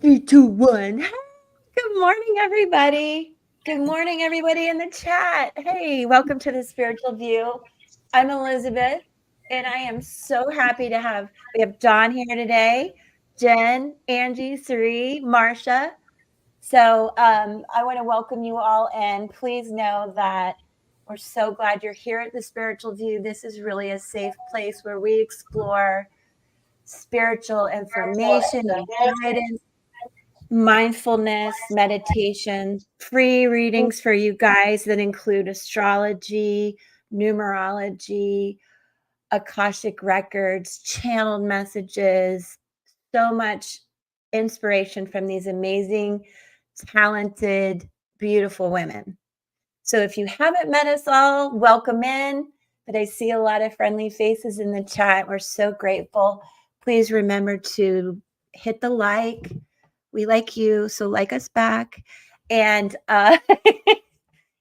Three, two, one. Good morning, everybody. Good morning, everybody in the chat. Hey, welcome to the Spiritual View. I'm Elizabeth, and I am so happy to we have Dawn here today, Jen, Angie, Sari, Marsha. So I want to welcome you all, and please know that we're so glad you're here at the Spiritual View. This is really a safe place where we explore spiritual information and guidance, mindfulness, meditation, free readings for you guys that include astrology, numerology, Akashic records, channeled messages, so much inspiration from these amazing, talented, beautiful women. So if you haven't met us all, welcome in. But I see a lot of friendly faces in the chat. We're so grateful. Please remember to hit the like. We like you, so like us back. And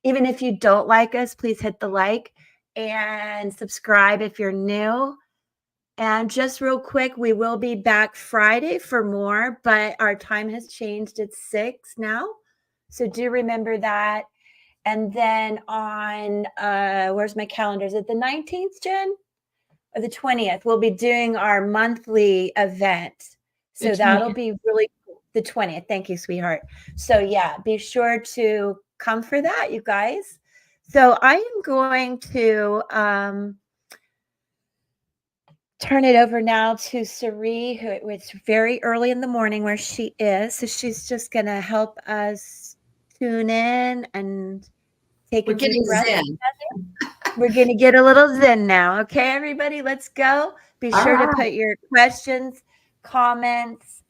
even if you don't like us, please hit the like and subscribe if you're new. And just real quick, we will be back Friday for more, but our time has changed. It's 6 now. So do remember that. And then on, where's my calendar? Is it the 19th, Jen? Or the 20th? We'll be doing our monthly event. So that'll be really cool. The 20th. Thank you, sweetheart. So yeah, be sure to come for that, you guys. So I am going to turn it over now to Sari, who it's very early in the morning where she is. So she's just going to help us tune in and take a deep breath. We're going to get a little zen now. Okay, everybody, let's go. Be sure to put your questions, comments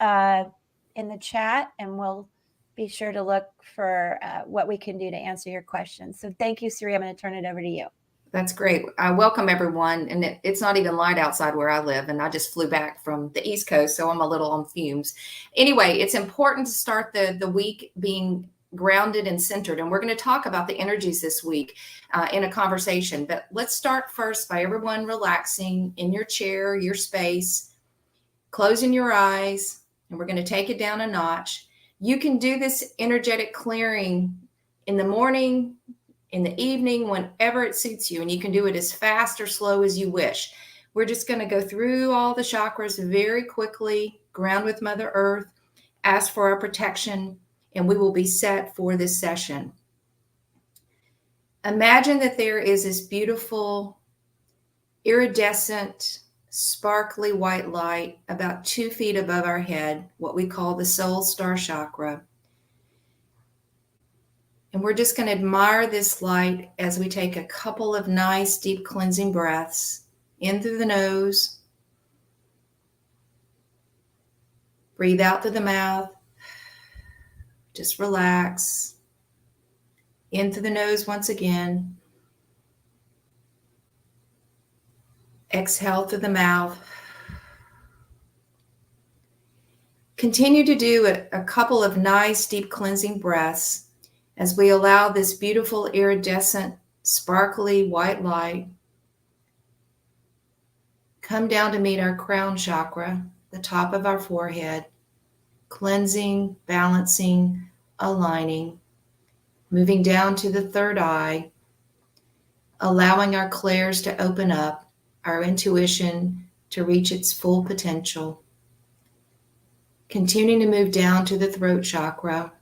in the chat, and we'll be sure to look for what we can do to answer your questions. So thank you, Sari. I'm going to turn it over to you. That's great. I welcome everyone. And it's not even light outside where I live. And I just flew back from the East Coast, so I'm a little on fumes. Anyway, it's important to start the week being grounded and centered. And we're going to talk about the energies this week in a conversation. But let's start first by everyone relaxing in your chair, your space, closing your eyes, and we're going to take it down a notch. You can do this energetic clearing in the morning, in the evening, whenever it suits you, and you can do it as fast or slow as you wish. We're just going to go through all the chakras very quickly, ground with Mother Earth, ask for our protection, and we will be set for this session. Imagine that there is this beautiful, iridescent, sparkly white light about 2 feet above our head, what we call the soul star chakra. And we're just going to admire this light as we take a couple of nice, deep cleansing breaths in through the nose. Breathe out through the mouth. Just relax. In through the nose once again. Exhale through the mouth. Continue to do a couple of nice, deep cleansing breaths as we allow this beautiful, iridescent, sparkly white light come down to meet our crown chakra, the top of our forehead, cleansing, balancing, aligning, moving down to the third eye, allowing our clairs to open up, our intuition to reach its full potential. Continuing to move down to the throat chakra.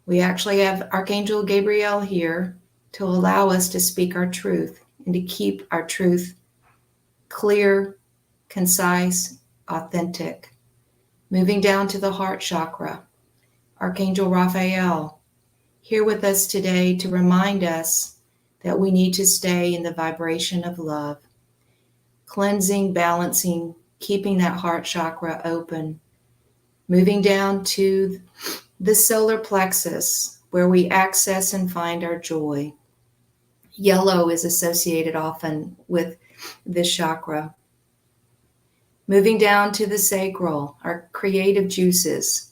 We actually have Archangel Gabriel here to allow us to speak our truth and to keep our truth clear, concise, authentic. Moving down to the heart chakra, Archangel Raphael, here with us today to remind us that we need to stay in the vibration of love. Cleansing, balancing, keeping that heart chakra open. Moving down to the solar plexus, where we access and find our joy. Yellow is associated often with this chakra. Moving down to the sacral, our creative juices,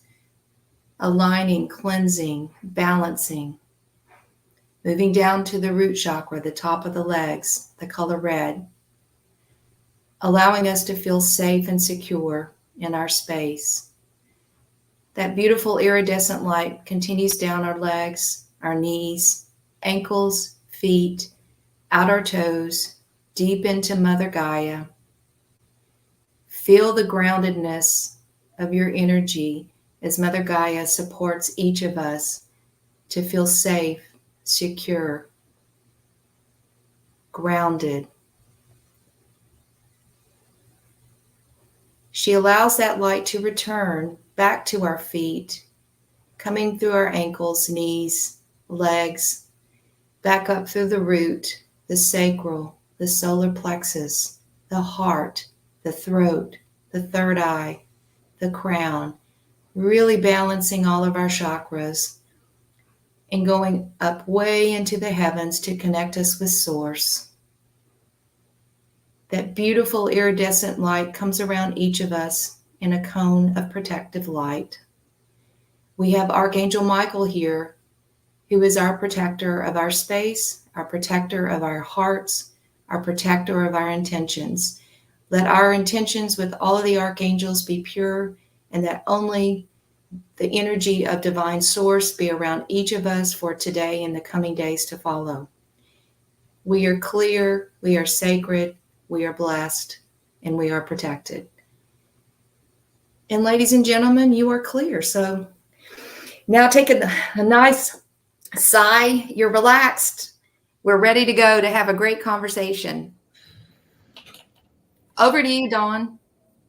aligning, cleansing, balancing. Moving down to the root chakra, the top of the legs, the color red, allowing us to feel safe and secure in our space. That beautiful iridescent light continues down our legs, our knees, ankles, feet, out our toes, deep into Mother Gaia. Feel the groundedness of your energy as Mother Gaia supports each of us to feel safe, secure, grounded. She allows that light to return back to our feet, coming through our ankles, knees, legs, back up through the root, the sacral, the solar plexus, the heart, the throat, the third eye, the crown, really balancing all of our chakras and going up way into the heavens to connect us with Source. That beautiful iridescent light comes around each of us in a cone of protective light. We have Archangel Michael here, who is our protector of our space, our protector of our hearts, our protector of our intentions. Let our intentions with all of the archangels be pure, and that only the energy of divine source be around each of us for today and the coming days to follow. We are clear, we are sacred, we are blessed, and we are protected. And ladies and gentlemen, you are clear. So now take a nice sigh. You're relaxed. We're ready to go to have a great conversation. Over to you, Dawn.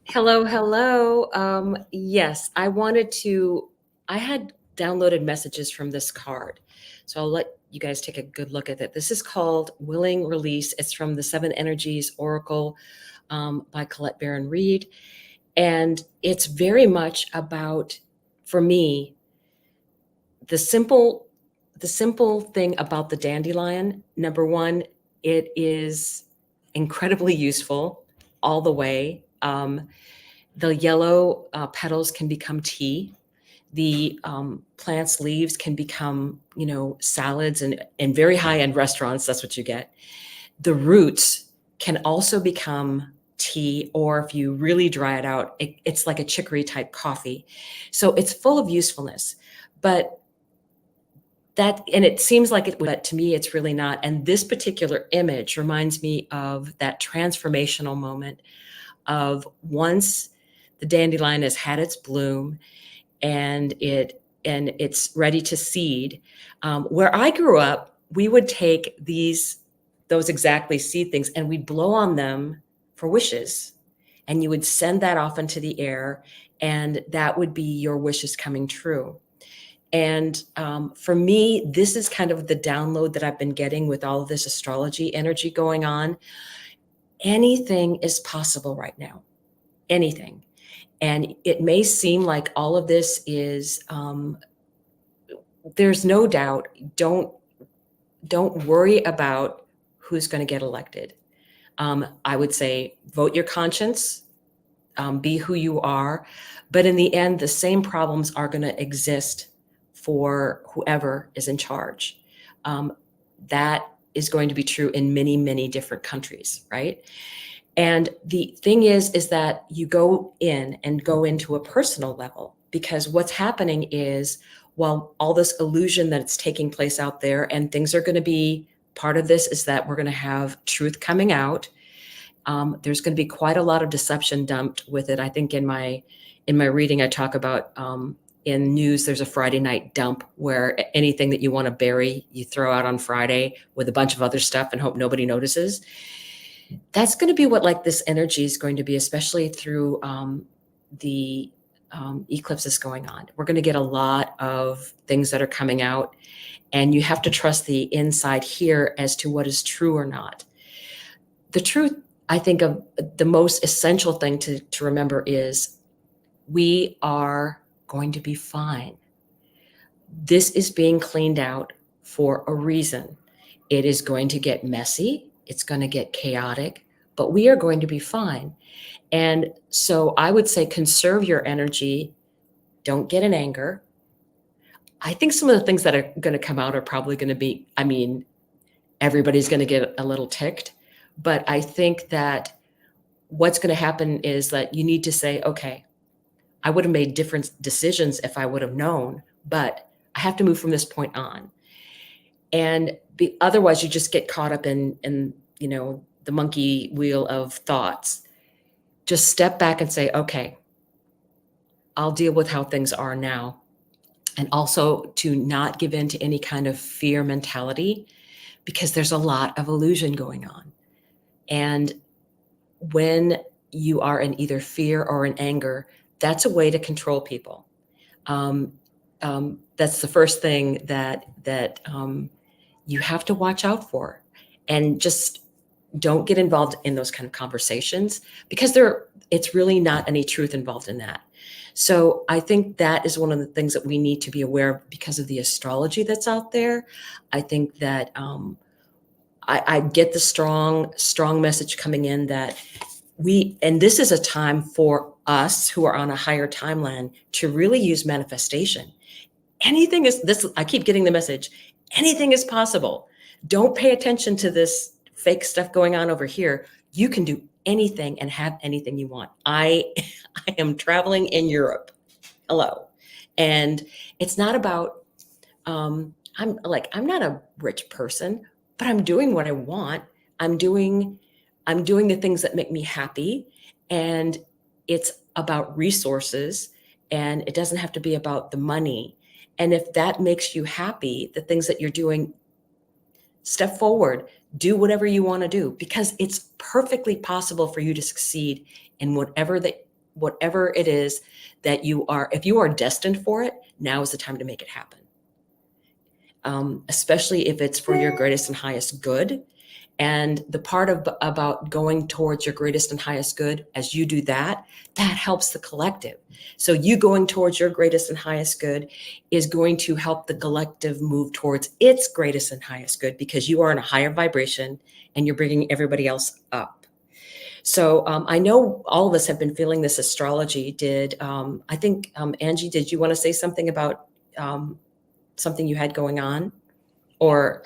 Hello, hello. Yes, I had downloaded messages from this card. So I'll let you guys take a good look at it. This is called Willing Release. It's from the Seven Energies Oracle by Colette Baron Reed. And it's very much about, for me, the simple thing about the dandelion. Number one, it is incredibly useful all the way. The yellow petals can become tea. The plant's leaves can become, salads and very high-end restaurants. That's what you get. The roots can also become tea, or if you really dry it out, it's like a chicory type coffee. So it's full of usefulness. But and it seems like it, but to me, it's really not. And this particular image reminds me of that transformational moment of once the dandelion has had its bloom and it's ready to seed. Where I grew up, we would take those exactly seed things and we'd blow on them for wishes. And you would send that off into the air, and that would be your wishes coming true. And for me, this is kind of the download that I've been getting with all of this astrology energy going on. Anything is possible right now. Anything. And it may seem like all of this is, there's no doubt, don't worry about who's going to get elected. I would say vote your conscience, be who you are. But in the end, the same problems are going to exist for whoever is in charge. That is going to be true in many, many different countries, right? And the thing is that you go into a personal level, because what's happening is, while all this illusion that's taking place out there, and things are going to be part of this, is that we're going to have truth coming out. There's going to be quite a lot of deception dumped with it. I think in my reading, I talk about in news, there's a Friday night dump where anything that you want to bury, you throw out on Friday with a bunch of other stuff and hope nobody notices. That's going to be what this energy is going to be, especially through the eclipses going on. We're going to get a lot of things that are coming out, and you have to trust the inside here as to what is true or not. The truth, I think, of the most essential thing to remember is we are going to be fine. This is being cleaned out for a reason. It is going to get messy. It's going to get chaotic, but we are going to be fine. And so I would say conserve your energy. Don't get in anger. I think some of the things that are going to come out are probably going to be, everybody's going to get a little ticked. But I think that what's going to happen is that you need to say, okay, I would have made different decisions if I would have known, but I have to move from this point on. And otherwise you just get caught up in, you know, the monkey wheel of thoughts. Just step back and say, okay, I'll deal with how things are now. And also to not give in to any kind of fear mentality, because there's a lot of illusion going on. And when you are in either fear or in anger, that's a way to control people. That's the first thing that you have to watch out for, and just don't get involved in those kind of conversations, because it's really not any truth involved in that. So I think that is one of the things that we need to be aware of because of the astrology that's out there. I think that I get the strong message coming in that and this is a time for us who are on a higher timeline to really use manifestation. Anything is this. I keep getting the message. Anything is possible. Don't pay attention to this fake stuff going on over here. You can do anything and have anything you want. I am traveling in Europe. Hello. And it's not about, I'm not a rich person, but I'm doing what I want. I'm doing the things that make me happy. And it's about resources, and it doesn't have to be about the money. And if that makes you happy, the things that you're doing, step forward, do whatever you want to do, because it's perfectly possible for you to succeed in whatever it is that you are. If you are destined for it, now is the time to make it happen. Especially if it's for your greatest and highest good. And the part about going towards your greatest and highest good, as you do that helps the collective. So you going towards your greatest and highest good is going to help the collective move towards its greatest and highest good, because you are in a higher vibration and you're bringing everybody else up. So I know all of us have been feeling this astrology. I think, Angie, did you want to say something about something you had going on? Or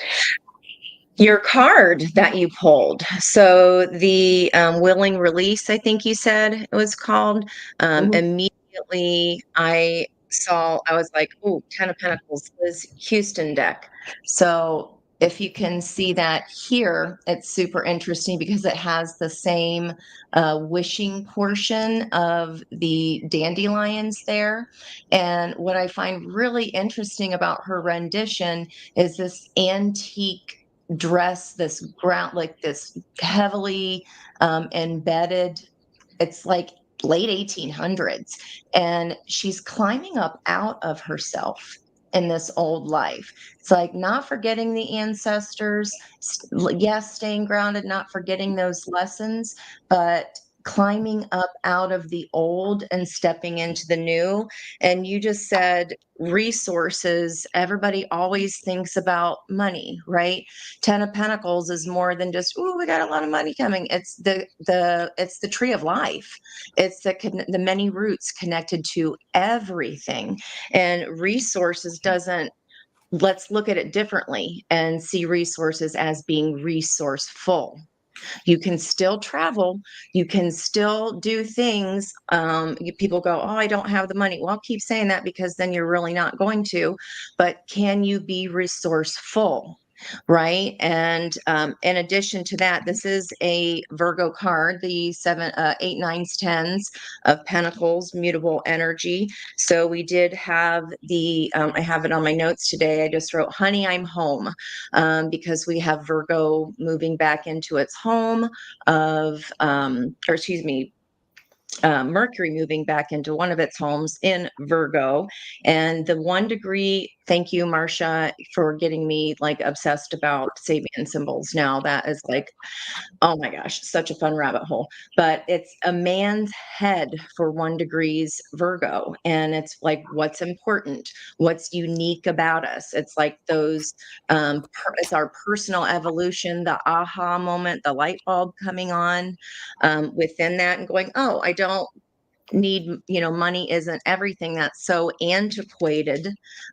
your card that you pulled. So the willing release, I think you said it was called. Immediately I was like, oh, 10 of Pentacles, Liz Houston deck. So if you can see that here, it's super interesting because it has the same wishing portion of the dandelions there. And what I find really interesting about her rendition is this antique dress, this ground, like this heavily embedded, it's like late 1800s, and she's climbing up out of herself in this old life. It's like not forgetting the ancestors, yes, staying grounded, not forgetting those lessons, but climbing up out of the old and stepping into the new. And you just said resources. Everybody always thinks about money, right? 10 of Pentacles is more than just, oh, we got a lot of money coming. It's it's the tree of life. It's the many roots connected to everything. And resources doesn't, let's look at it differently and see resources as being resourceful. You can still travel. You can still do things. People go, oh, I don't have the money. Well, I'll keep saying that because then you're really not going to. But can you be resourceful? Right. And in addition to that, this is a Virgo card, the 7, 8, 9s, 10s of Pentacles, mutable energy. So we did have I have it on my notes today. I just wrote, honey, I'm home, because we have Virgo moving back into its home Mercury moving back into one of its homes in Virgo. And the 1 degree, thank you, Marcia, for getting me like obsessed about Sabian symbols. Now that is like, oh my gosh, such a fun rabbit hole. But it's a man's head for 1 degrees Virgo. And it's like, what's important? What's unique about us? It's like those, it's our personal evolution, the aha moment, the light bulb coming on within that and going, oh, need, money isn't everything. That's so antiquated,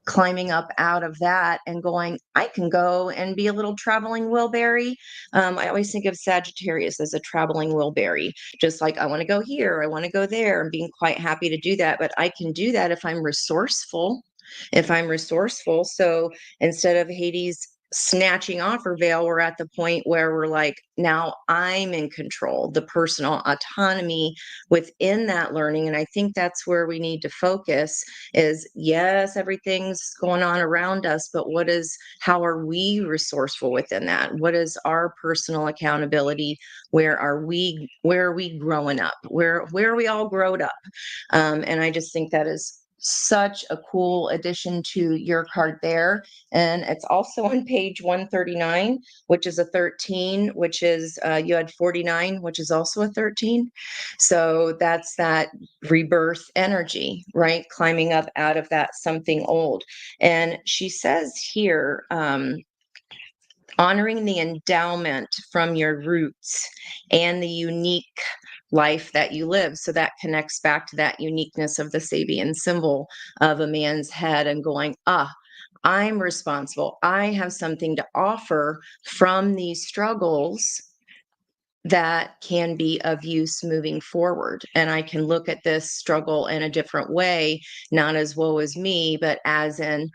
climbing up out of that and going, I can go and be a little traveling Wilberry. I always think of Sagittarius as a traveling Wilberry, just like I want to go here, I want to go there, and being quite happy to do that. But I can do that if I'm resourceful. So instead of Hades snatching off her veil, we're at the point where we're like, now I'm in control, the personal autonomy within that learning. And I think that's where we need to focus is, yes, everything's going on around us, but how are we resourceful within that? What is our personal accountability? Where are we growing up? Where are we all grown up? And I just think that is such a cool addition to your card there. And it's also on page 139, which is a 13, which is you had 49, which is also a 13. So that's that rebirth energy, right? Climbing up out of that something old. And she says here, honoring the endowment from your roots and the unique life that you live. So that connects back to that uniqueness of the Sabian symbol of a man's head and going, I'm responsible. I have something to offer from these struggles that can be of use moving forward. And I can look at this struggle in a different way, not as woe is me, but as in,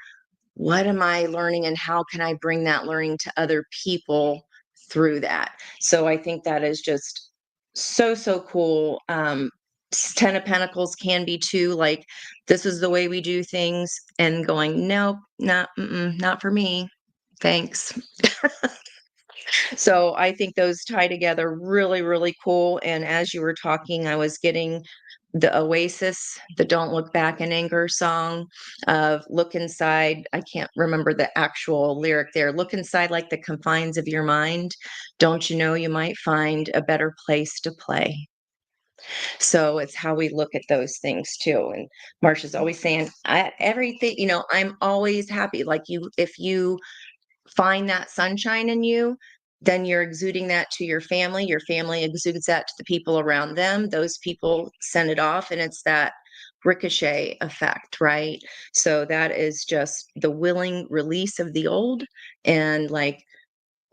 what am I learning and how can I bring that learning to other people through that? So I think that is just so, so cool. 10 of Pentacles can be too, like, this is the way we do things, and going, nope, not for me. Thanks. So I think those tie together really, really cool. And as you were talking, I was getting the Oasis, the Don't Look Back in Anger song of look inside. I can't remember the actual lyric there. Look inside like the confines of your mind. Don't you know you might find a better place to play? So it's how we look at those things too. And Marsha's always saying, everything, I'm always happy. Like if you find that sunshine in you, then you're exuding that to your family. Your family exudes that to the people around them. Those people send it off, and it's that ricochet effect, right? So that is just the willing release of the old. And like,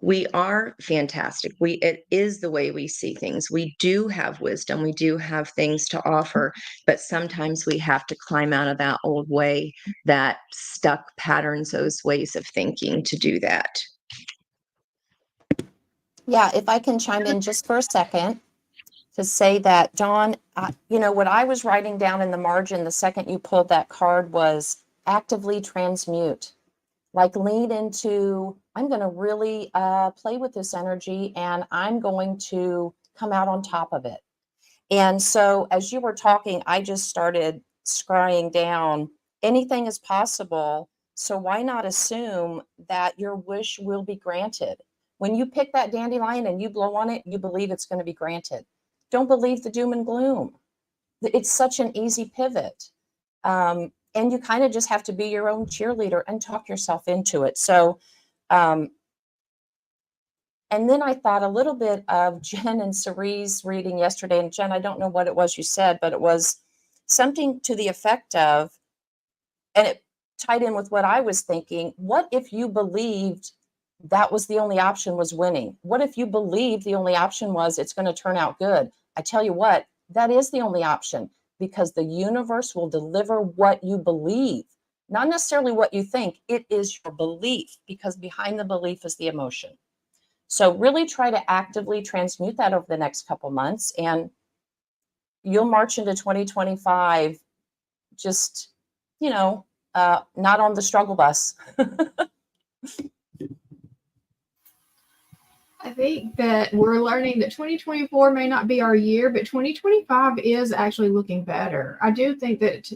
we are fantastic. It is the way we see things. We do have wisdom. We do have things to offer, but sometimes we have to climb out of that old way, that stuck patterns, those ways of thinking to do that. Yeah, if I can chime in just for a second to say that, Dawn, what I was writing down in the margin the second you pulled that card was actively transmute. Like lean into, I'm going to really play with this energy and I'm going to come out on top of it. And so as you were talking, I just started scrying down, anything is possible. So why not assume that your wish will be granted? When you pick that dandelion and you blow on it, you believe it's going to be granted. Don't believe the doom and gloom. It's such an easy pivot. And you kind of just have to be your own cheerleader and talk yourself into it. So, and then I thought a little bit of Jen and Cerie's reading yesterday. And Jen, I don't know what it was you said, but it was something to the effect of, and it tied in with what I was thinking. What if you believed that was the only option, was winning? What if you believed the only option was it's going to turn out good? I tell you what, that is the only option, because the universe will deliver what you believe, not necessarily what you think. It is your belief, because behind the belief is the emotion. So really try to actively transmute that over the next couple months, and you'll march into 2025 just, not on the struggle bus. I think that we're learning that 2024 may not be our year, but 2025 is actually looking better. I do think that,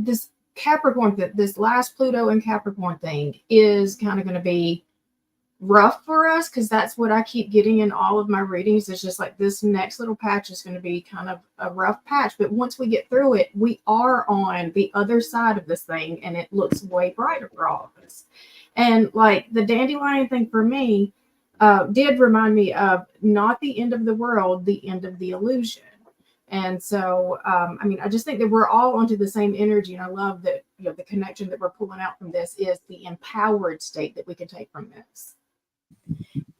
this Capricorn, this last Pluto and Capricorn thing is kind of going to be rough for us, because that's what I keep getting in all of my readings. It's just like this next little patch is going to be kind of a rough patch. But once we get through it, we are on the other side of this thing, and it looks way brighter for all of us. And like the dandelion thing for me, did remind me of not the end of the world, the end of the illusion. And so, I mean, I just think that we're all onto the same energy. And I love that, you know, the connection that we're pulling out from this is the empowered state that we can take from this.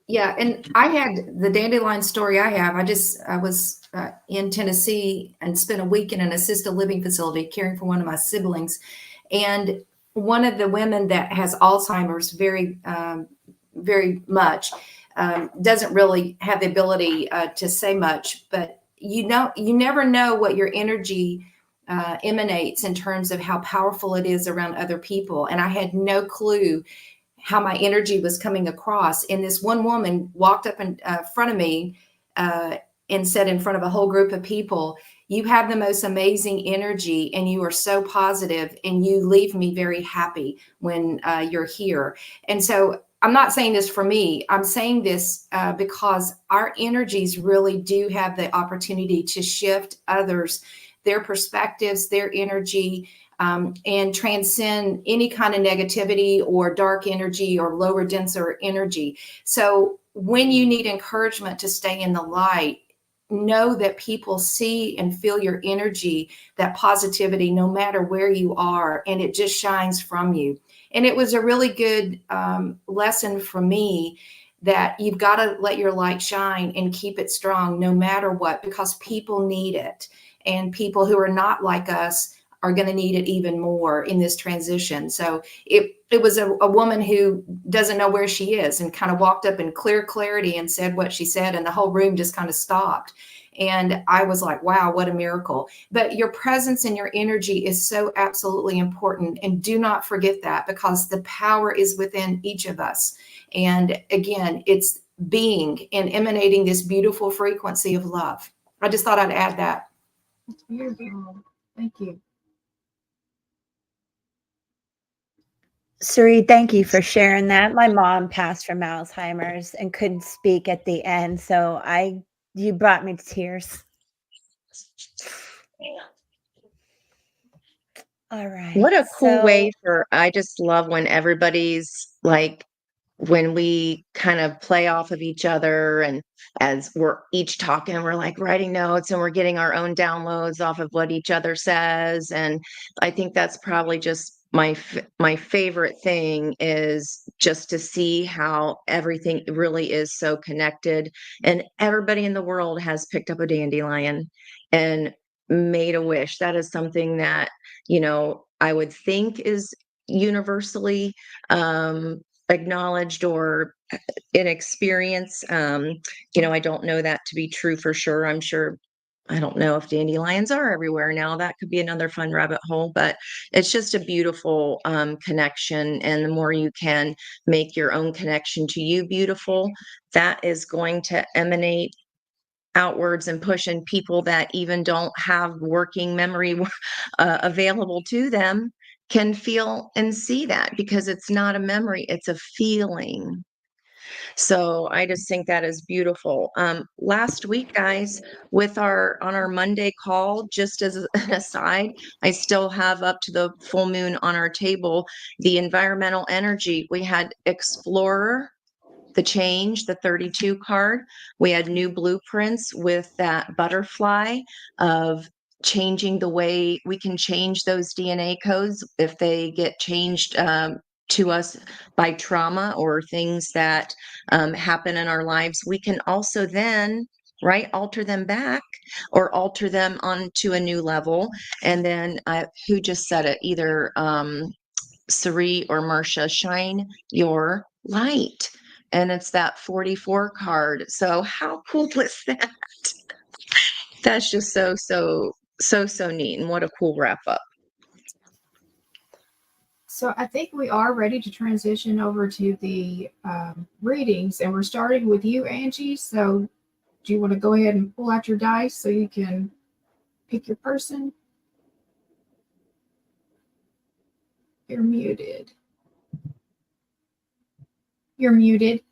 Yeah, and I had the dandelion story I have. I was in Tennessee and spent a week in an assisted living facility caring for one of my siblings. And one of the women that has Alzheimer's very much doesn't really have the ability to say much, but you never know what your energy emanates in terms of how powerful it is around other people. And I had no clue how my energy was coming across. And this one woman walked up in front of me and said in front of a whole group of people, "You have the most amazing energy and you are so positive and you leave me very happy when you're here." And so I'm not saying this for me. I'm saying this because our energies really do have the opportunity to shift others, their perspectives, their energy, and transcend any kind of negativity or dark energy or lower, denser energy. So when you need encouragement to stay in the light, know that people see and feel your energy, that positivity, no matter where you are, and it just shines from you. And it was a really good lesson for me that you've got to let your light shine and keep it strong no matter what, because people need it. And people who are not like us are going to need it even more in this transition. So it was a woman who doesn't know where she is and kind of walked up in clear clarity and said what she said, and the whole room just kind of stopped. And I was like, wow, what a miracle. But your presence and your energy is so absolutely important. And do not forget that, because the power is within each of us. And again, it's being and emanating this beautiful frequency of love. I just thought I'd add that. That's beautiful. Thank you. Suri, thank you for sharing that. My mom passed from Alzheimer's and couldn't speak at the end, so you brought me to tears. All right. What a cool way I just love when everybody's like, when we kind of play off of each other, and as we're each talking, we're like writing notes and we're getting our own downloads off of what each other says. And I think that's probably just my favorite thing, is just to see how everything really is so connected, and everybody in the world has picked up a dandelion and made a wish. That is something that, I would think is universally acknowledged or in experience. I don't know that to be true for sure. I'm sure, I don't know if dandelions are everywhere now. That could be another fun rabbit hole, but it's just a beautiful connection. And the more you can make your own connection to you beautiful, that is going to emanate outwards and push in people that even don't have working memory available to them, can feel and see that, because it's not a memory, it's a feeling. So I just think that is beautiful. Last week, guys, on our Monday call, just as an aside, I still have up to the full moon on our table, the environmental energy. We had Explorer, the change, the 32 card. We had new blueprints with that butterfly of changing the way we can change those DNA codes if they get changed to us by trauma or things that happen in our lives. We can also then alter them back or alter them onto a new level. And then who just said it? Either Sari or Marcia, shine your light. And it's that 44 card. So how cool is that? That's just so neat. And what a cool wrap up. So I think we are ready to transition over to the readings, and we're starting with you, Angie. So do you want to go ahead and pull out your dice so you can pick your person? You're muted. You're muted.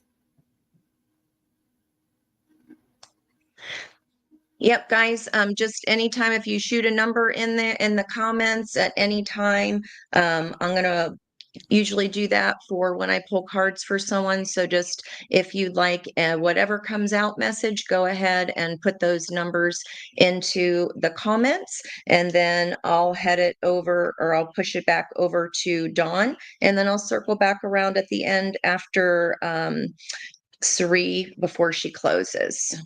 Yep, guys. Just anytime, if you shoot a number in the comments at any time, I'm gonna usually do that for when I pull cards for someone. So just if you'd like whatever comes out message, go ahead and put those numbers into the comments, and then I'll head it over, or I'll push it back over to Dawn, and then I'll circle back around at the end after Sari before she closes.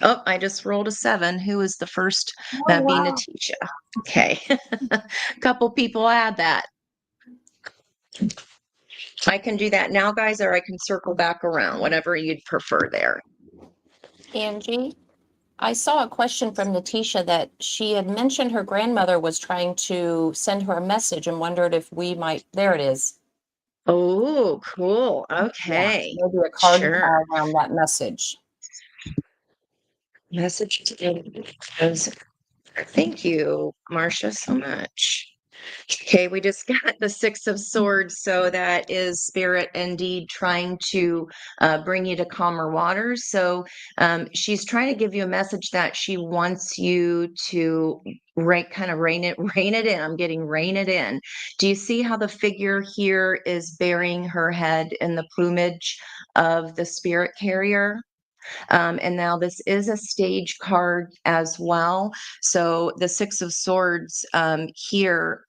Oh, I just rolled a 7. Who was the first? That'd be Natisha. Okay. A couple people had that. I can do that now, guys, or I can circle back around, whatever you'd prefer there. Angie, I saw a question from Natisha that she had mentioned her grandmother was trying to send her a message and wondered if we might, there it is. Oh, cool. Okay. Yeah, maybe a card Sure. around that message. Message to thank you, Marcia, so much. Okay, we just got the 6 of Swords, so that is Spirit indeed trying to bring you to calmer waters. So she's trying to give you a message that she wants you to kind of rein it in. I'm getting rein it in. Do you see how the figure here is burying her head in the plumage of the spirit carrier? And now this is a stage card as well. So the 6 of Swords here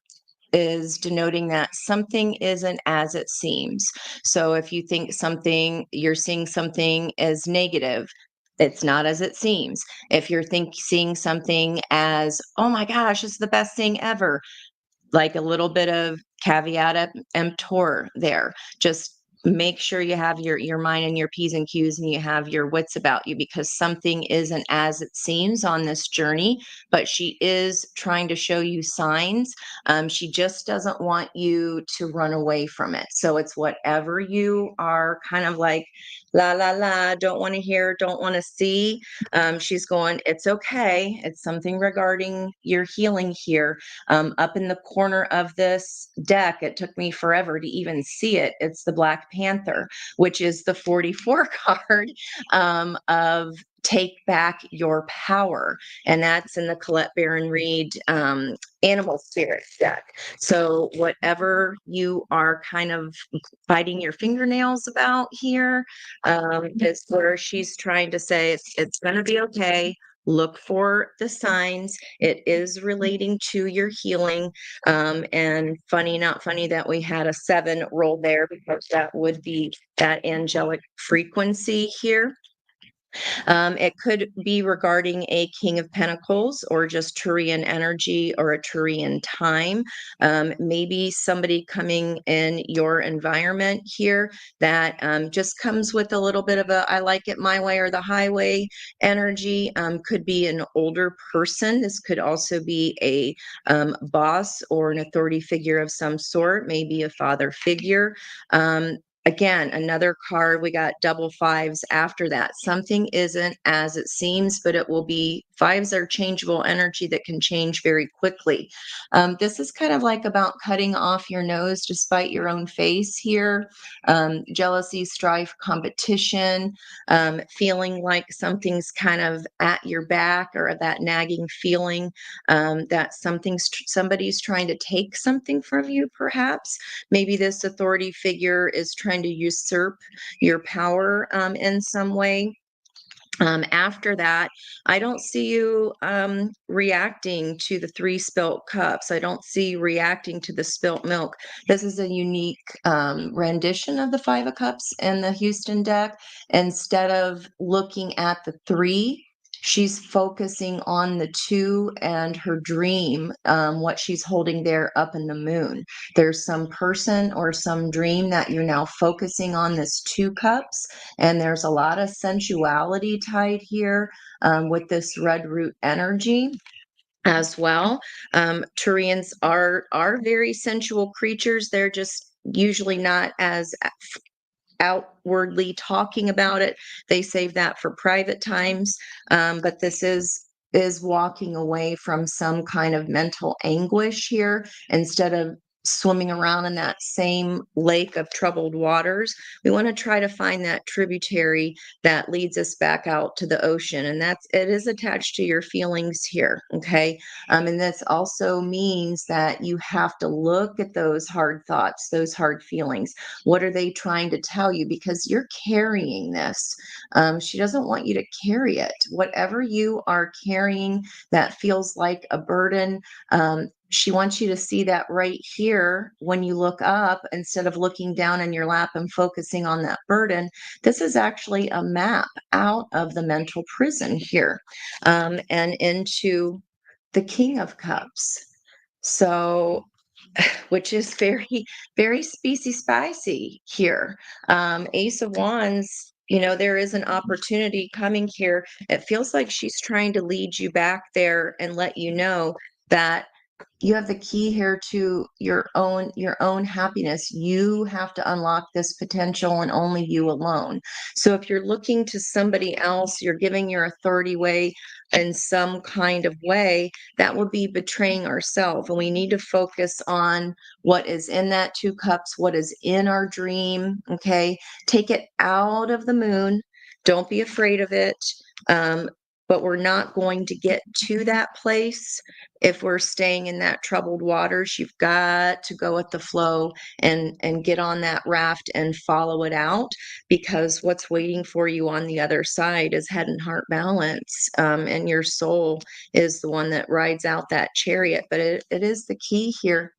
is denoting that something isn't as it seems. So if you think you're seeing something as negative, it's not as it seems. If you're seeing something as, oh my gosh, it's the best thing ever, like a little bit of caveat emptor there. Just make sure you have your mind and your P's and Q's, and you have your wits about you, because something isn't as it seems on this journey, but she is trying to show you signs. She just doesn't want you to run away from it. So it's whatever you are kind of like, la, la, la, don't want to hear, don't want to see. She's going, it's okay. It's something regarding your healing here. Up in the corner of this deck, it took me forever to even see it. It's the Black Panther, which is the 44 card of Take Back Your Power. And that's in the Colette Baron Reed Animal Spirits deck. So whatever you are kind of biting your fingernails about here, is where she's trying to say it's going to be okay. Look for the signs. It is relating to your healing. And funny, not funny that we had a 7 roll there, because that would be that angelic frequency here. It could be regarding a King of Pentacles, or just Turian energy, or a Turian time. Maybe somebody coming in your environment here that just comes with a little bit of a I like it my way or the highway energy. Could be an older person. This could also be a boss or an authority figure of some sort, maybe a father figure. Again, another card, we got double 5s after that. Something isn't as it seems, but it will be. 5s are changeable energy that can change very quickly. This is kind of like about cutting off your nose to spite your own face here. Jealousy, strife, competition, feeling like something's kind of at your back, or that nagging feeling that somebody's trying to take something from you, perhaps. Maybe this authority figure is trying to usurp your power in some way. After that, I don't see you reacting to the 3 spilt cups. I don't see you reacting to the spilt milk. This is a unique rendition of the 5 of Cups in the Houston deck. Instead of looking at the 3, she's focusing on the 2 and her dream, what she's holding there up in the moon. There's some person or some dream that you're now focusing on, this 2 cups, and there's a lot of sensuality tied here with this red root energy as well. Turians are very sensual creatures. They're just usually not as outwardly talking about it. They save that for private times. But this is walking away from some kind of mental anguish here, instead of swimming around in that same lake of troubled waters. We want to try to find that tributary that leads us back out to the ocean. And it is attached to your feelings here. Okay. And this also means that you have to look at those hard thoughts, those hard feelings. What are they trying to tell you? Because you're carrying this. She doesn't want you to carry it. Whatever you are carrying that feels like a burden, she wants you to see that right here when you look up, instead of looking down in your lap and focusing on that burden. This is actually a map out of the mental prison here, and into the King of Cups. So, which is very, very spicy here. Ace of Wands, there is an opportunity coming here. It feels like she's trying to lead you back there and let you know that you have the key here to your own happiness. You have to unlock this potential, and only you alone. So if you're looking to somebody else, you're giving your authority away in some kind of way, that would be betraying ourselves. And we need to focus on what is in that 2 cups, what is in our dream. Okay. Take it out of the moon. Don't be afraid of it. But we're not going to get to that place if we're staying in that troubled waters. You've got to go with the flow and get on that raft and follow it out, because what's waiting for you on the other side is head and heart balance. And your soul is the one that rides out that chariot. But it is the key here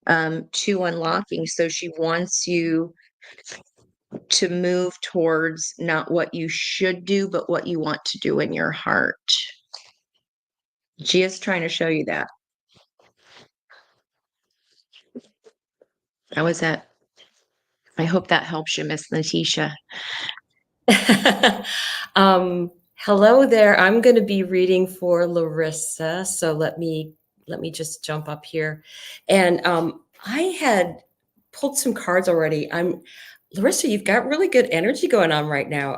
to unlocking. So she wants you to move towards not what you should do, but what you want to do in your heart. She is trying to show you that. How was that? I hope that helps you, Miss Letitia. Hello there. I'm going to be reading for Larissa. So let me just jump up here. And I had pulled some cards already. Larissa, you've got really good energy going on right now.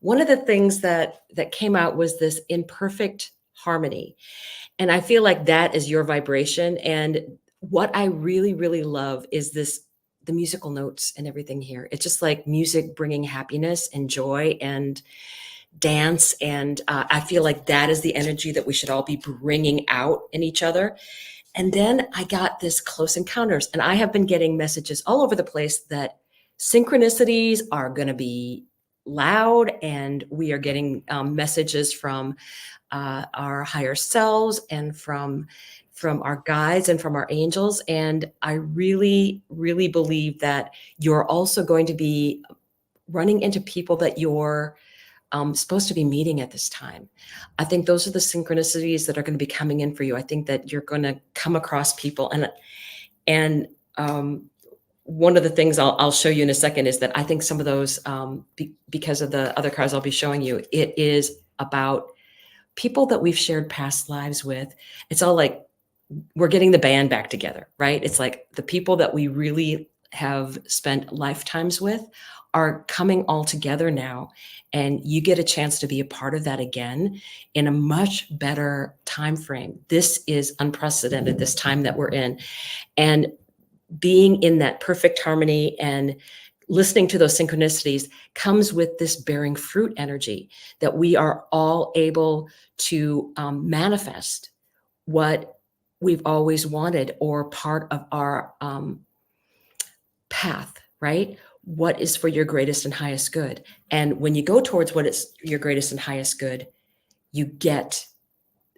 One of the things that came out was this imperfect harmony. And I feel like that is your vibration. And what I really, really love is the musical notes and everything here. It's just like music bringing happiness and joy and dance. And I feel like that is the energy that we should all be bringing out in each other. And then I got this close encounters, and I have been getting messages all over the place that synchronicities are going to be loud, and we are getting messages from our higher selves and from our guides and from our angels. And I really, really believe that you're also going to be running into people that you're supposed to be meeting at this time. I think those are the synchronicities that are going to be coming in for you. I think that you're going to come across people, and one of the things I'll show you in a second is that I think some of those, because of the other cards I'll be showing you, it is about people that we've shared past lives with. It's all like we're getting the band back together, right? It's like the people that we really have spent lifetimes with are coming all together now, and you get a chance to be a part of that again in a much better time frame. This is unprecedented, this time that we're in, and being in that perfect harmony and listening to those synchronicities comes with this bearing fruit energy that we are all able to manifest what we've always wanted, or part of our path, right? What is for your greatest and highest good. And when you go towards what is your greatest and highest good, you get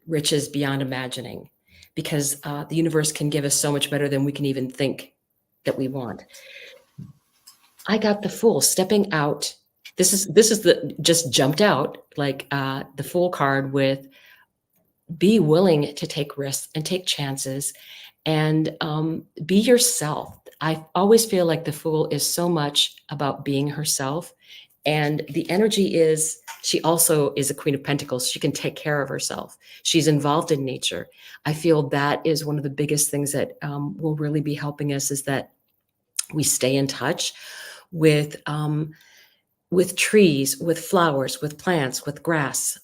riches beyond imagining, because the universe can give us so much better than we can even think that we want. I got the Fool stepping out. This is the just jumped out like the Fool card with be willing to take risks and take chances and be yourself. I always feel like the Fool is so much about being herself. And the energy is, she also is a Queen of Pentacles. She can take care of herself. She's involved in nature. I feel that is one of the biggest things that will really be helping us, is that we stay in touch with trees, with flowers, with plants, with grass,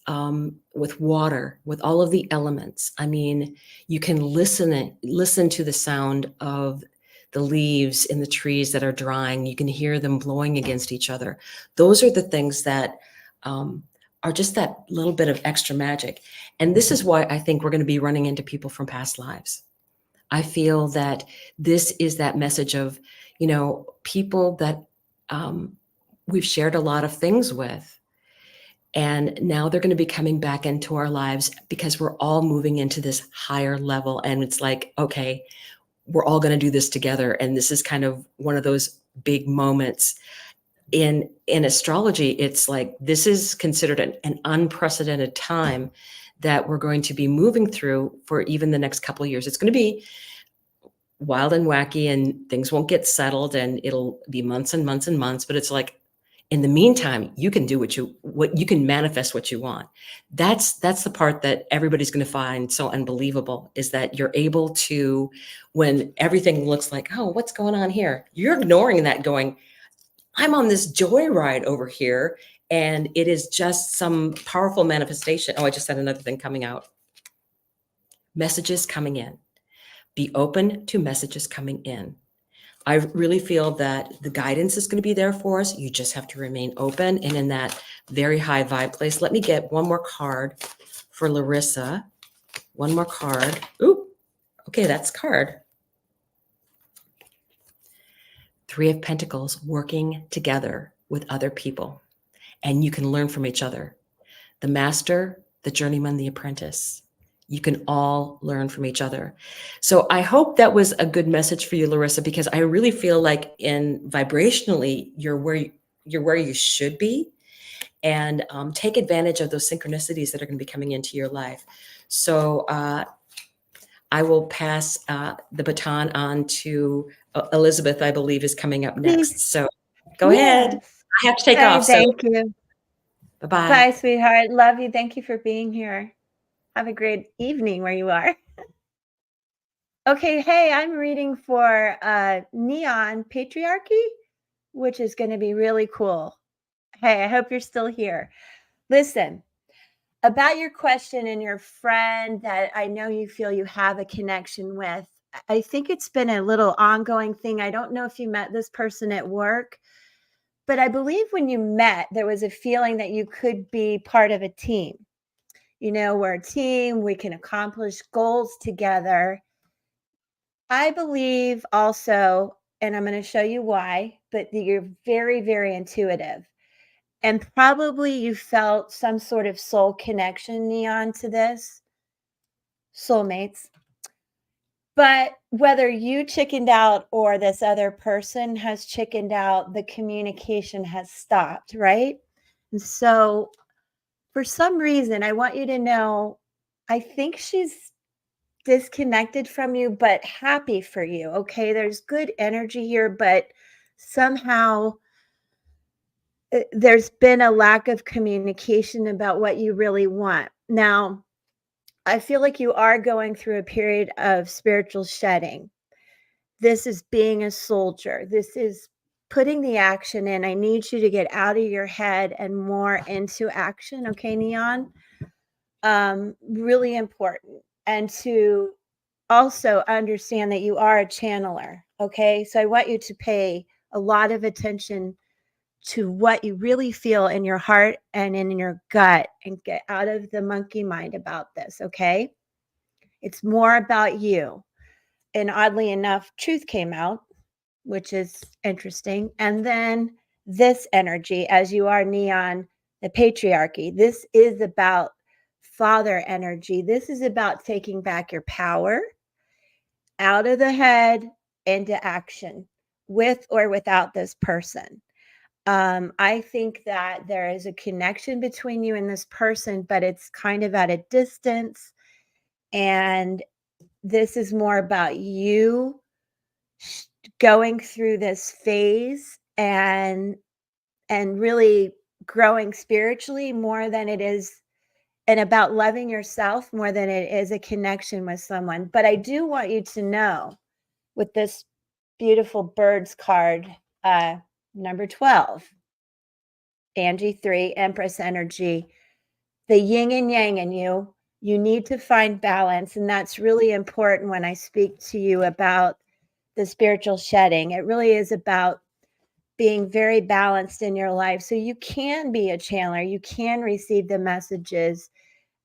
with water, with all of the elements. I mean, you can listen to the sound of the leaves in the trees that are drying. You can hear them blowing against each other. Those are the things that are just that little bit of extra magic. And this is why I think we're going to be running into people from past lives. I feel that this is that message of, people that we've shared a lot of things with. And now they're going to be coming back into our lives because we're all moving into this higher level. And it's like, okay, we're all going to do this together. And this is kind of one of those big moments. In astrology, it's like this is considered an unprecedented time that we're going to be moving through for even the next couple of years. It's going to be wild and wacky, and things won't get settled, and it'll be months and months and months. But it's like, in the meantime, you can do what you can manifest what you want. That's the part that everybody's going to find so unbelievable, is that you're able to, when everything looks like, oh, what's going on here? You're ignoring that, going, I'm on this joyride over here, and it is just some powerful manifestation. Oh, I just had another thing coming out. Messages coming in. Be open to messages coming in. I really feel that the guidance is going to be there for us. You just have to remain open and in that very high vibe place. Let me get one more card for Larissa. One more card. Ooh, okay, that's card. Three of Pentacles, working together with other people. And you can learn from each other. The master, the journeyman, the apprentice. You can all learn from each other. So I hope that was a good message for you, Larissa, because I really feel like vibrationally, you're where you should be, and take advantage of those synchronicities that are going to be coming into your life. So I will pass the baton on to Elizabeth, I believe, is coming up next. So go ahead. I have to take off. Thank you. Bye-bye. Bye, sweetheart. Love you. Thank you for being here. Have a great evening where you are. Okay, hey, I'm reading for Neon Patriarchy, which is going to be really cool. Hey, I hope you're still here. Listen, about your question and your friend that I know you feel you have a connection with, I think it's been a little ongoing thing. I don't know if you met this person at work, but I believe when you met, there was a feeling that you could be part of a team. We're a team, we can accomplish goals together. I believe also, and I'm going to show you why, but you're very, very intuitive. And probably you felt some sort of soul connection, Neon, to this. Soulmates. But whether you chickened out or this other person has chickened out, the communication has stopped, right? And so for some reason, I want you to know, I think she's disconnected from you, but happy for you. Okay. There's good energy here, but somehow there's been a lack of communication about what you really want. Now, I feel like you are going through a period of spiritual shedding. This is being a soldier. This is putting the action in. I need you to get out of your head and more into action. Okay, Neon? Really important. And to also understand that you are a channeler. Okay. So I want you to pay a lot of attention to what you really feel in your heart and in your gut and get out of the monkey mind about this. Okay. It's more about you. And oddly enough, truth came out, which is interesting. And then this energy, as you are Neon, the patriarchy, this is about father energy. This is about taking back your power out of the head into action with or without this person. I think that there is a connection between you and this person, but it's kind of at a distance. And this is more about you going through this phase and really growing spiritually more than it is, and about loving yourself more than it is a connection with someone. But I do want you to know, with this beautiful birds card, number 12, Angie 3, Empress energy, the yin and yang in you need to find balance. And that's really important when I speak to you about the spiritual shedding. It really is about being very balanced in your life so you can be a channeler, you can receive the messages.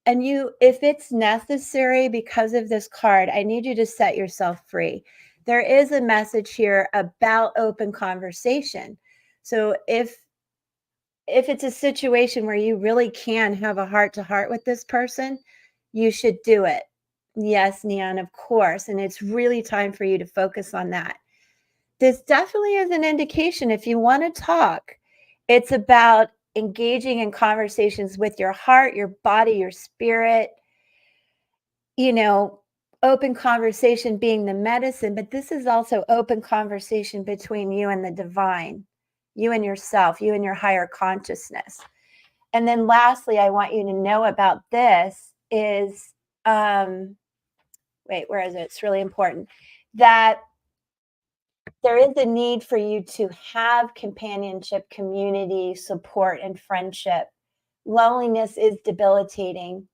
And you, if it's necessary because of this card, I need you to set yourself free. There is a message here about open conversation. So if it's a situation where you really can have a heart to heart with this person, you should do it. Yes, Neon, of course. And it's really time for you to focus on that. This definitely is an indication if you want to talk, it's about engaging in conversations with your heart, your body, your spirit, you know, open conversation being the medicine, but this is also open conversation between you and the divine, you and yourself, you and your higher consciousness. And then lastly, I want you to know about this is, wait, where is it? It's really important that there is a need for you to have companionship, community, support, and friendship. Loneliness is debilitating.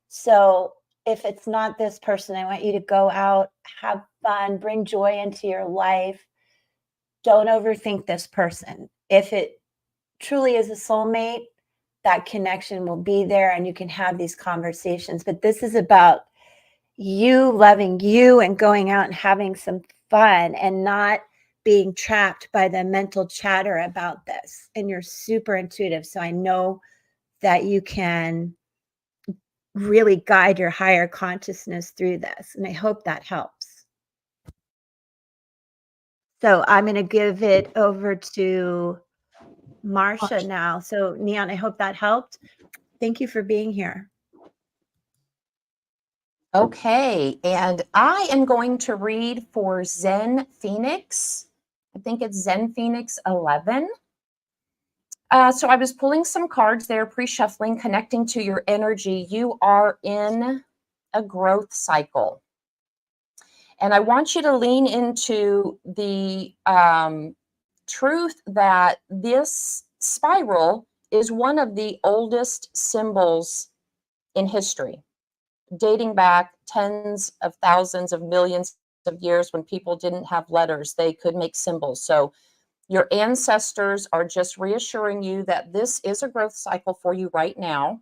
So if it's not this person, I want you to go out, have fun, bring joy into your life. Don't overthink this person. If it truly is a soulmate, that connection will be there and you can have these conversations. But this is about you loving you and going out and having some fun and not being trapped by the mental chatter about this. And you're super intuitive. So I know that you can really guide your higher consciousness through this. And I hope that helps. So I'm going to give it over to Marsha now. So Neon, I hope that helped. Thank you for being here. Okay, and I am going to read for Zen Phoenix. I think it's Zen Phoenix 11. So I was pulling some cards there, pre-shuffling, connecting to your energy. You are in a growth cycle. And I want you to lean into the truth that this spiral is one of the oldest symbols in history, dating back tens of thousands of millions of years when people didn't have letters, they could make symbols. So your ancestors are just reassuring you that this is a growth cycle for you right now.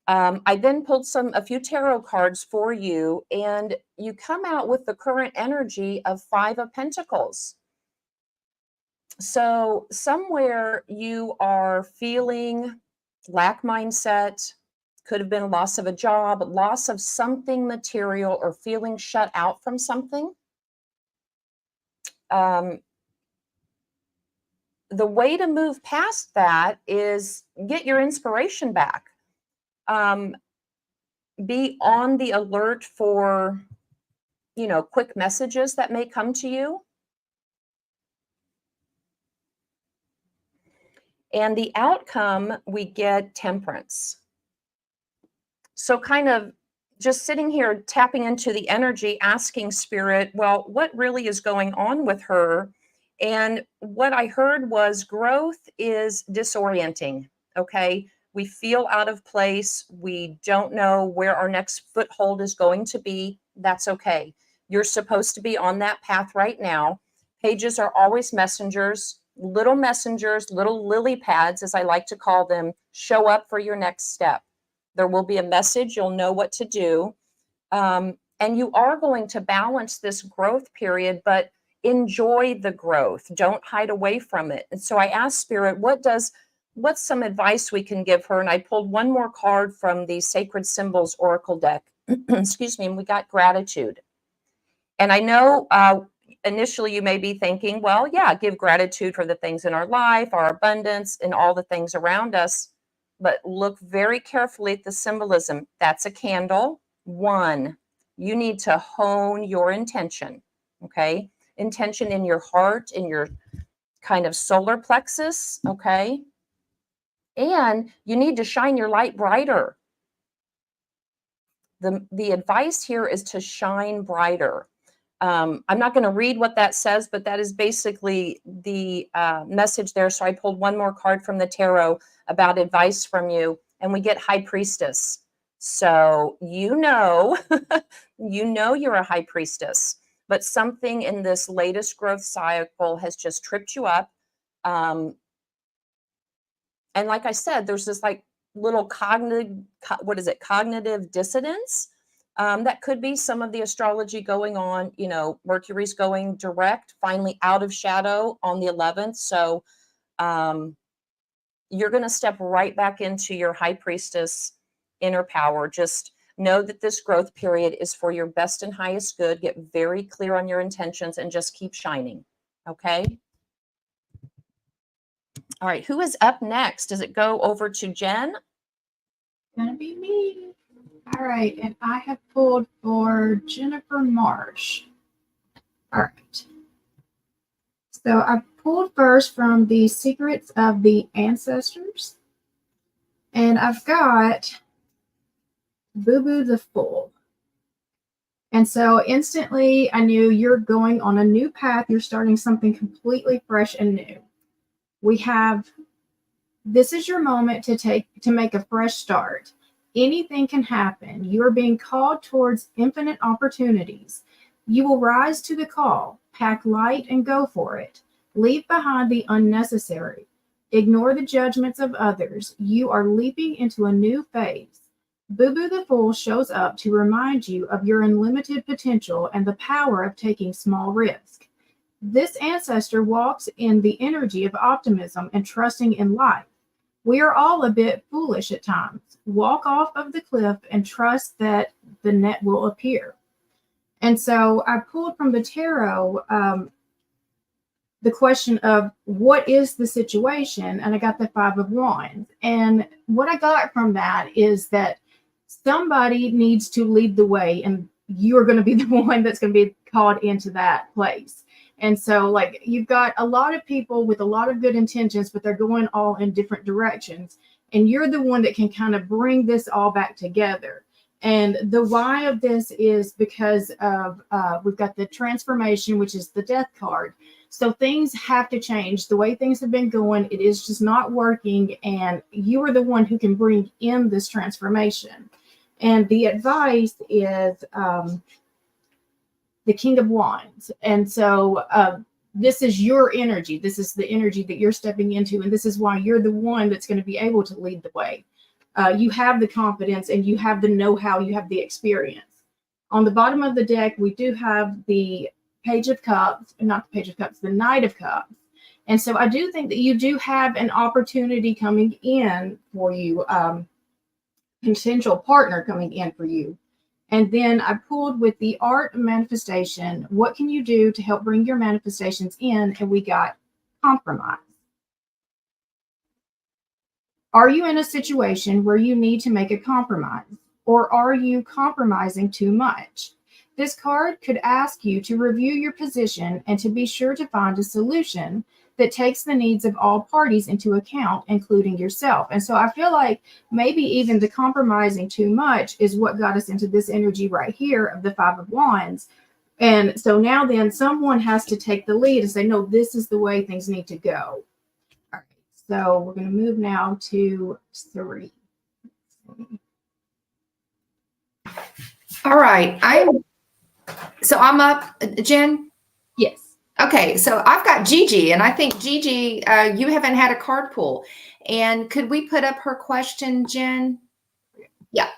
I then pulled a few tarot cards for you, and you come out with the current energy of 5 of Pentacles. So somewhere you are feeling lack mindset, could have been loss of a job, loss of something material, or feeling shut out from something. The way to move past that is get your inspiration back. Be on the alert for, quick messages that may come to you. And the outcome, we get temperance. So kind of just sitting here tapping into the energy, asking spirit, well, what really is going on with her? And what I heard was growth is disorienting. Okay. We feel out of place. We don't know where our next foothold is going to be. That's okay. You're supposed to be on that path right now. Pages are always messengers, little lily pads, as I like to call them, show up for your next step. There will be a message. You'll know what to do. And you are going to balance this growth period, but enjoy the growth. Don't hide away from it. And so I asked Spirit, what's some advice we can give her? And I pulled one more card from the Sacred Symbols Oracle deck. Excuse me. And we got gratitude. And I know initially you may be thinking, well, yeah, give gratitude for the things in our life, our abundance, and all the things around us. But look very carefully at the symbolism. That's a candle. 1, you need to hone your intention, okay? Intention in your heart, in your kind of solar plexus, okay? And you need to shine your light brighter. The advice here is to shine brighter. I'm not going to read what that says, but that is basically the message there. So I pulled one more card from the tarot about advice from you, and we get High Priestess. So you know you're a High Priestess, but something in this latest growth cycle has just tripped you up. And like I said, there's this like little cognitive dissonance. That could be some of the astrology going on. Mercury's going direct, finally out of shadow on the 11th. So you're going to step right back into your high priestess inner power. Just know that this growth period is for your best and highest good. Get very clear on your intentions and just keep shining. Okay. All right. Who is up next? Does it go over to Jen? Gonna be me. All right, and I have pulled for Jennifer Marsh. All right. So I pulled first from the Secrets of the Ancestors, and I've got Boo Boo the Fool. And so instantly I knew you're going on a new path. You're starting something completely fresh and new. We have, this is your moment to make a fresh start. Anything can happen. You are being called towards infinite opportunities. You will rise to the call, pack light and go for it. Leave behind the unnecessary. Ignore the judgments of others. You are leaping into a new phase. Boo Boo the Fool shows up to remind you of your unlimited potential and the power of taking small risks. This ancestor walks in the energy of optimism and trusting in life. We are all a bit foolish at times. Walk off of the cliff and trust that the net will appear. And so I pulled from the tarot the question of what is the situation? And I got the 5 of Wands. And what I got from that is that somebody needs to lead the way, and you are going to be the one that's going to be called into that place. And so, like, you've got a lot of people with a lot of good intentions, but they're going all in different directions. And you're the one that can kind of bring this all back together. And the why of this is because of, we've got the transformation, which is the death card. So things have to change. The way things have been going, it is just not working. And you are the one who can bring in this transformation. And the advice is, the King of Wands. And so this is your energy. This is the energy that you're stepping into. And this is why you're the one that's going to be able to lead the way. You have the confidence and you have the know-how, you have the experience. On the bottom of the deck, we do have the Page of Cups, not the Page of Cups, the Knight of Cups. And so I do think that you do have an opportunity coming in for you, potential partner coming in for you. And then I pulled with the Art of Manifestation. What can you do to help bring your manifestations in? And we got compromise. Are you in a situation where you need to make a compromise? Or are you compromising too much? This card could ask you to review your position and to be sure to find a solution that takes the needs of all parties into account, including yourself. And so I feel like maybe even the compromising too much is what got us into this energy right here of the 5 of Wands. And so now then someone has to take the lead and say, no, this is the way things need to go. All right, so we're going to move now to 3. All right. I'm up, Jen? Yes. Okay, so I've got Gigi, and I think Gigi, you haven't had a card pull. And could we put up her question, Jen? Yeah.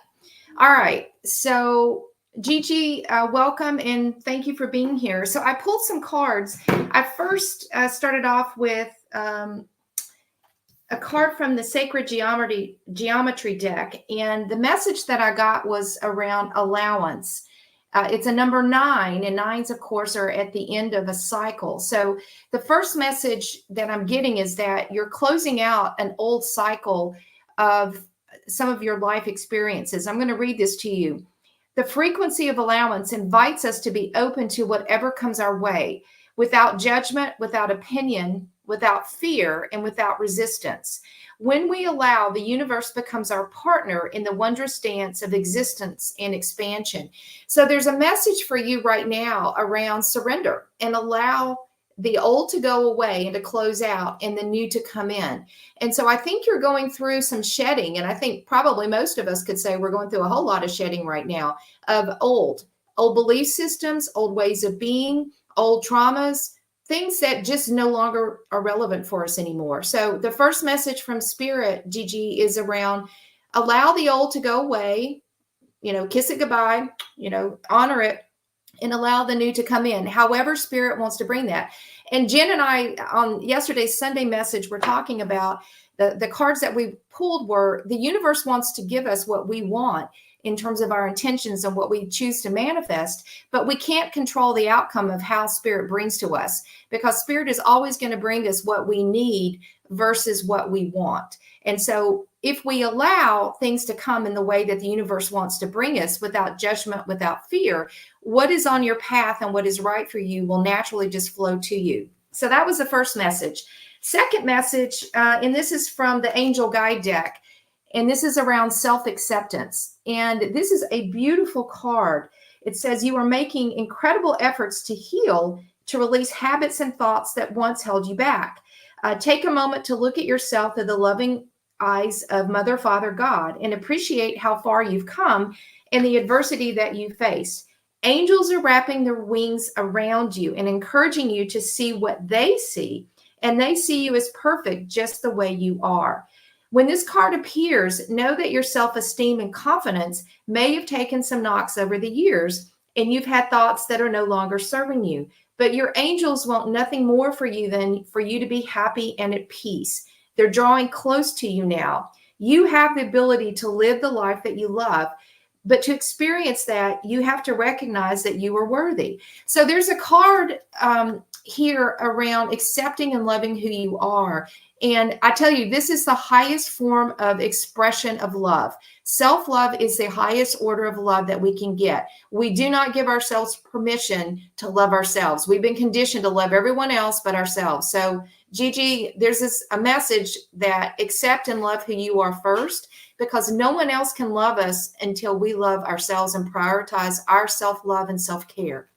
All right. So Gigi, welcome and thank you for being here. So I pulled some cards. I first started off with a card from the Sacred Geometry deck, and the message that I got was around allowance. It's a number 9, and 9s, of course, are at the end of a cycle. So the first message that I'm getting is that you're closing out an old cycle of some of your life experiences. I'm going to read this to you. The frequency of allowance invites us to be open to whatever comes our way, without judgment, without opinion, without fear, and without resistance. When we allow, the universe becomes our partner in the wondrous dance of existence and expansion. So there's a message for you right now around surrender and allow the old to go away and to close out and the new to come in. And so I think you're going through some shedding. And I think probably most of us could say we're going through a whole lot of shedding right now of old. old belief systems, old ways of being, old traumas, things that just no longer are relevant for us anymore. So the first message from Spirit, Gigi, is around allow the old to go away, kiss it goodbye, honor it, and allow the new to come in, however Spirit wants to bring that. And Jen and I, on yesterday's Sunday message, we're talking about the cards that we pulled were the universe wants to give us what we want in terms of our intentions and what we choose to manifest, but we can't control the outcome of how Spirit brings to us, because Spirit is always going to bring us what we need versus what we want. And so if we allow things to come in the way that the universe wants to bring us without judgment, without fear, what is on your path and what is right for you will naturally just flow to you. So that was the first message. Second message, and this is from the Angel Guide deck, and this is around self-acceptance. And this is a beautiful card. It says you are making incredible efforts to heal, to release habits and thoughts that once held you back. Take a moment to look at yourself through the loving eyes of Mother, Father, God, and appreciate how far you've come and the adversity that you faced. Angels are wrapping their wings around you and encouraging you to see what they see, and they see you as perfect just the way you are. When this card appears, know that your self-esteem and confidence may have taken some knocks over the years, and you've had thoughts that are no longer serving you. But your angels want nothing more for you than for you to be happy and at peace. They're drawing close to you now. You have the ability to live the life that you love, but to experience that, you have to recognize that you are worthy. So there's a card here around accepting and loving who you are. And I tell you, this is the highest form of expression of love. Self-love is the highest order of love that we can get. We do not give ourselves permission to love ourselves. We've been conditioned to love everyone else but ourselves. So Gigi, there's a message that accept and love who you are first, because no one else can love us until we love ourselves and prioritize our self-love and self-care.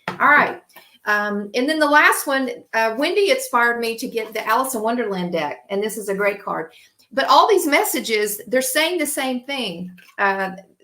All right. And then the last one, Wendy inspired me to get the Alice in Wonderland deck, and this is a great card. But all these messages, they're saying the same thing.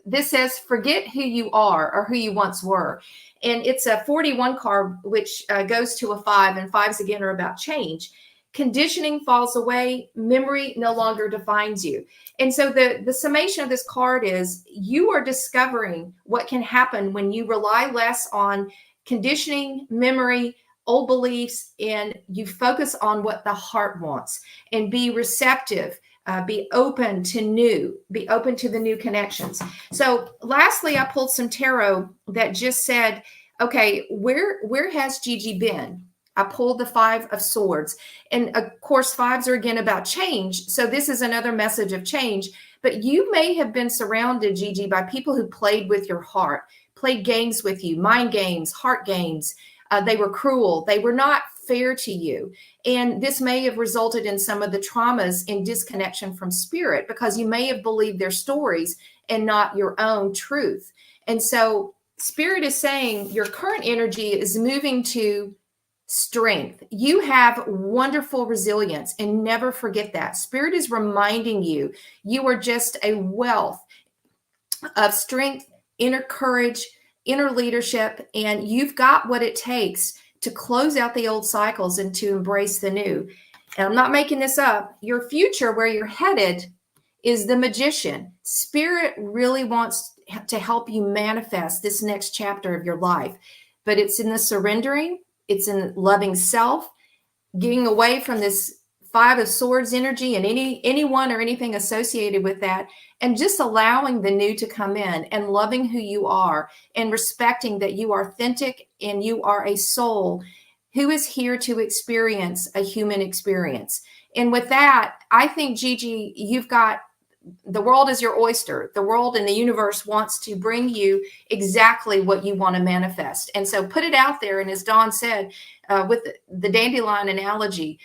This says, forget who you are or who you once were. And it's a 41 card, which goes to a 5, and 5s again are about change. Conditioning falls away. Memory no longer defines you. And so the summation of this card is you are discovering what can happen when you rely less on conditioning, memory, old beliefs, and you focus on what the heart wants and be receptive, be open to new, be open to the new connections. So lastly, I pulled some tarot that just said, okay, where has Gigi been? I pulled the 5 of Swords. And of course, 5s are again about change. So this is another message of change. But you may have been surrounded, Gigi, by people who played with your heart, played games with you, mind games, heart games. They were cruel. They were not fair to you. And this may have resulted in some of the traumas and disconnection from spirit, because you may have believed their stories and not your own truth. And so spirit is saying your current energy is moving to strength. You have wonderful resilience, and never forget that. Spirit is reminding you, you are just a wealth of strength, inner courage, inner leadership, and you've got what it takes to close out the old cycles and to embrace the new. And I'm not making this up. Your future, where you're headed, is the Magician. Spirit really wants to help you manifest this next chapter of your life, but it's in the surrendering, it's in loving self, getting away from this 5 of Swords energy and anyone or anything associated with that, and just allowing the new to come in and loving who you are and respecting that you are authentic and you are a soul who is here to experience a human experience. And with that, I think, Gigi, you've got, the world is your oyster. The world and the universe wants to bring you exactly what you want to manifest. And so put it out there. And as Dawn said, with the dandelion analogy,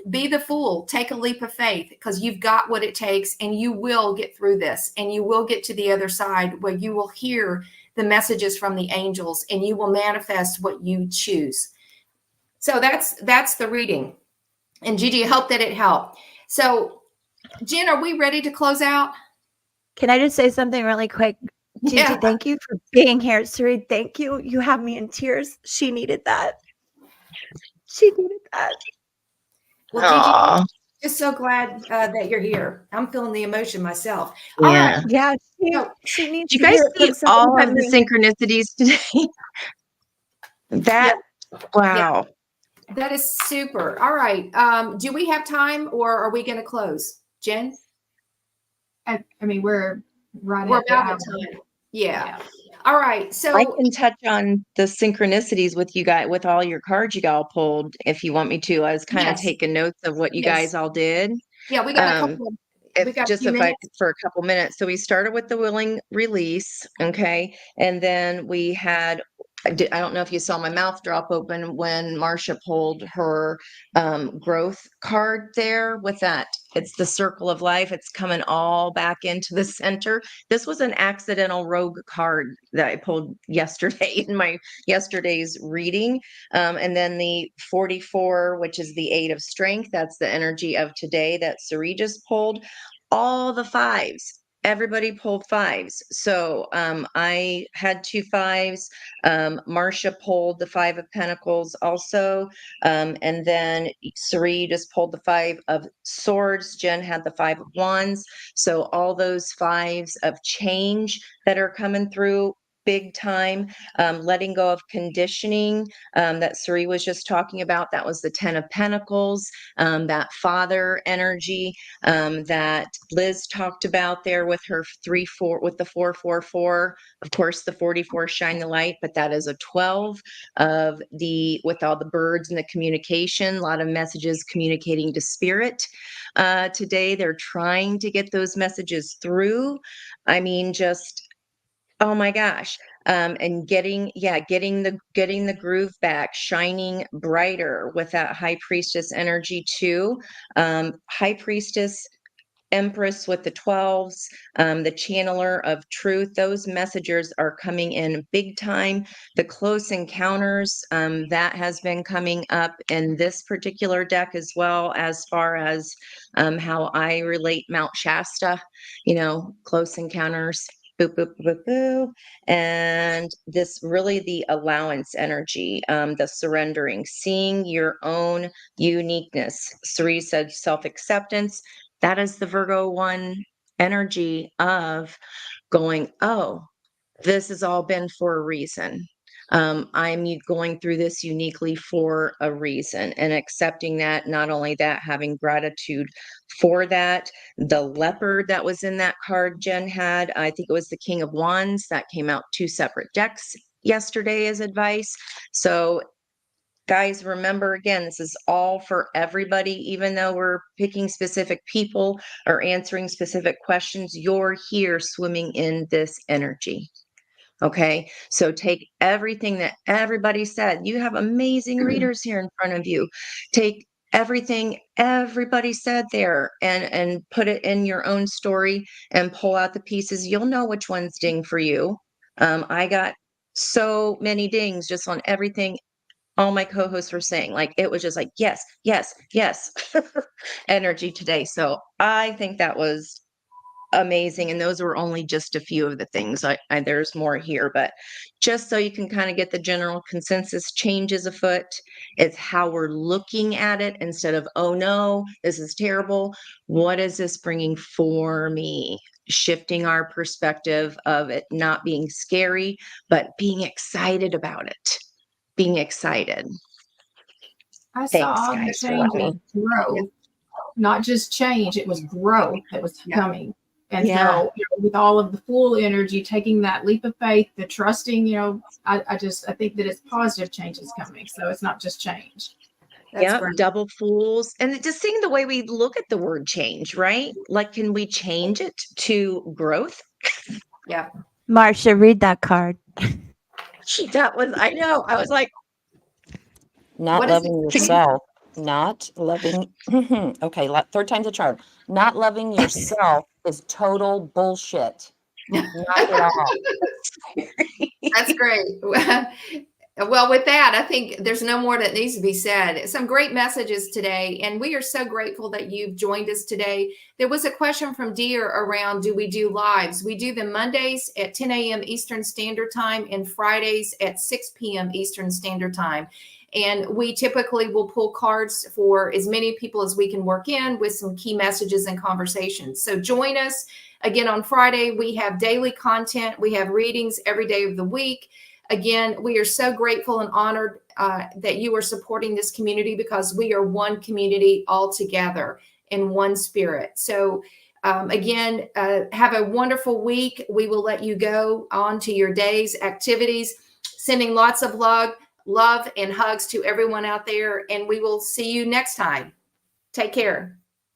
be the fool, take a leap of faith, because you've got what it takes, and you will get through this, and you will get to the other side where you will hear the messages from the angels and you will manifest what you choose. So that's the reading. And Gigi, I hope that it helped. So Jen, are we ready to close out? Can I just say something really quick? Gigi, Yeah. thank you for being here. Suri, thank you. You have me in tears. She needed that. She needed that. Well, Gigi, Aw, just so glad that you're here. I'm feeling the emotion myself. All yeah. right. Yeah, So, she needs Did to you guys hear it see from somebody all like of the me. synchronicities today? That, wow. that is super. All right. Do we have time or are we going to close? Jen? I mean, we're right We're at the about hour. at time. Yeah. All right. I So, can touch on the synchronicities with you guys, with all your cards you all pulled, if you want me to. I was kind of yes. taking notes of what you Yes. guys all did. Yeah, we got a Um, couple of, if we got a just few if I minutes. for a couple minutes. So we started with the willing release, okay, and then we had. I don't know if you saw my mouth drop open when Marcia pulled her growth card there with that. It's the circle of life. It's coming all back into the center. This was an accidental rogue card that I pulled yesterday in my yesterday's reading. And then the 44, which is the 8 of strength. That's the energy of today that Sari just pulled. All the fives. Everybody pulled fives. So I had 2 fives. Marcia pulled the 5 of Pentacles also. And then Sari just pulled the 5 of Swords. Jen had the 5 of Wands. So all those fives of change that are coming through big time, letting go of conditioning that Sari was just talking about. That was the 10 of Pentacles, that father energy that Liz talked about there with her 3-4, with the 4-4-4. Of course, the 44 shine the light, but that is a 12 of the, with all the birds and the communication, a lot of messages communicating to spirit. Today, they're trying to get those messages through. I mean, just, oh my gosh. And getting the groove back, shining brighter with that high priestess energy too. High priestess, Empress with the 12s, the channeler of truth, those messengers are coming in big time. The close encounters, that has been coming up in this particular deck as well, as far as how I relate Mount Shasta, close encounters. Boop, boop, boop, boop. And this really the allowance energy, the surrendering, seeing your own uniqueness. Sari said self acceptance. That is the Virgo 1 energy of going, oh, this has all been for a reason. I'm going through this uniquely for a reason, and accepting that. Not only that, having gratitude for that. The leopard that was in that card Jen had, I think it was the King of Wands, that came out 2 separate decks yesterday as advice. So guys, remember again, this is all for everybody. Even though we're picking specific people or answering specific questions, you're here swimming in this energy. Okay, so take everything that everybody said. You have amazing readers here in front of you. Take everything everybody said there and put it in your own story and pull out the pieces. You'll know which ones ding for you. I got so many dings just on everything all my co-hosts were saying. Like, it was just like, yes, yes, yes energy today. So I think that was amazing. And those were only just a few of the things. There's more here, but just so you can kind of get the general consensus, changes afoot. It's how we're looking at it instead of, oh no, this is terrible. What is this bringing for me? Shifting our perspective of it not being scary, but being excited about it. Being excited. I Thanks, saw the guys, for letting changes me. grow, not just change, it was growth that was Yeah. coming. And Yeah. so, with all of the full energy, taking that leap of faith, the trusting, I think that it's positive changes coming. So it's not just change. That's Yep, great. double fools. And just seeing the way we look at the word change, right? Like, can we change it to growth? Yeah. Marcia, read that card. That was, I know. I was like, Not What is loving it? yourself. Not loving. Okay, third time's a charm. Not loving yourself is total bullshit. Knock it off. That's great. Well, with that, I think there's no more that needs to be said. Some great messages today, and we are so grateful that you've joined us today. There was a question from Dear around, do we do lives? We do them Mondays at 10 a.m. Eastern Standard Time and Fridays at 6 p.m. Eastern Standard Time. And we typically will pull cards for as many people as we can work in with some key messages and conversations. So join us again on Friday. We have daily content. We have readings every day of the week. Again, we are so grateful and honored that you are supporting this community, because we are one community all together in one spirit. So again, have a wonderful week. We will let you go on to your day's activities, sending lots of love and hugs to everyone out there. And we will see you next time. Take care.